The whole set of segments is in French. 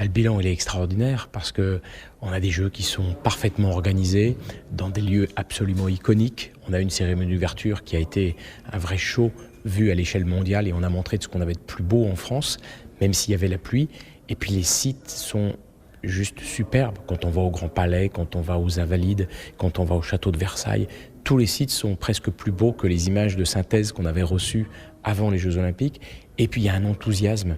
Le bilan, il est extraordinaire parce qu'on a des Jeux qui sont parfaitement organisés dans des lieux absolument iconiques. On a une cérémonie d'ouverture qui a été un vrai show vu à l'échelle mondiale et on a montré de ce qu'on avait de plus beau en France, même s'il y avait la pluie. Et puis les sites sont juste superbes. Quand on va au Grand Palais, quand on va aux Invalides, quand on va au Château de Versailles, tous les sites sont presque plus beaux que les images de synthèse qu'on avait reçues avant les Jeux Olympiques. Et puis il y a un enthousiasme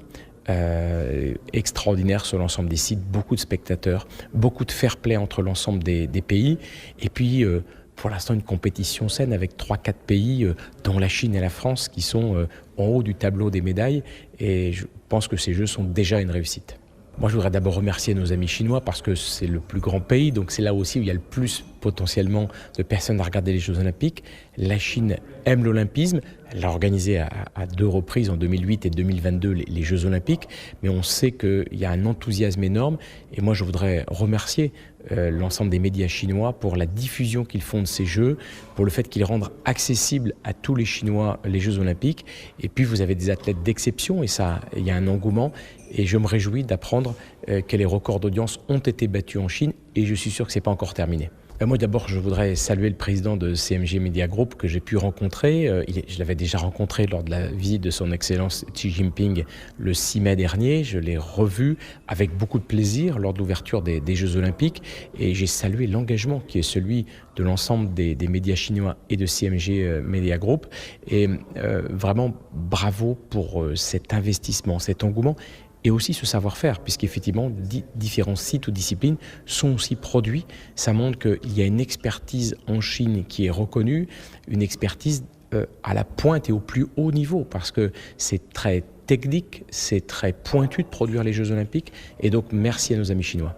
extraordinaire sur l'ensemble des sites, beaucoup de spectateurs, beaucoup de fair play entre l'ensemble des pays, et puis pour l'instant une compétition saine avec 3-4 pays, dont la Chine et la France, qui sont en haut du tableau des médailles, et je pense que ces Jeux sont déjà une réussite. Moi, je voudrais d'abord remercier nos amis chinois parce que c'est le plus grand pays, donc c'est là aussi où il y a le plus potentiellement de personnes à regarder les Jeux Olympiques. La Chine aime l'olympisme, elle l'a organisé à 2 reprises, en 2008 et 2022, les Jeux Olympiques, mais on sait qu'il y a un enthousiasme énorme et moi je voudrais remercier l'ensemble des médias chinois pour la diffusion qu'ils font de ces Jeux, pour le fait qu'ils rendent accessibles à tous les Chinois les Jeux Olympiques. Et puis vous avez des athlètes d'exception et ça, il y a un engouement. Et je me réjouis d'apprendre que les records d'audience ont été battus en Chine et je suis sûr que ce n'est pas encore terminé. Moi d'abord, je voudrais saluer le président de CMG Media Group que j'ai pu rencontrer. Je l'avais déjà rencontré lors de la visite de son Excellence Xi Jinping le 6 mai dernier. Je l'ai revu avec beaucoup de plaisir lors de l'ouverture des Jeux Olympiques et j'ai salué l'engagement qui est celui de l'ensemble des médias chinois et de CMG Media Group. Et vraiment bravo pour cet investissement, cet engouement. Et aussi ce savoir-faire, puisqu'effectivement, différents sites ou disciplines sont aussi produits. Ça montre qu'il y a une expertise en Chine qui est reconnue, une expertise à la pointe et au plus haut niveau, parce que c'est très technique, c'est très pointu de produire les Jeux Olympiques. Et donc, merci à nos amis chinois.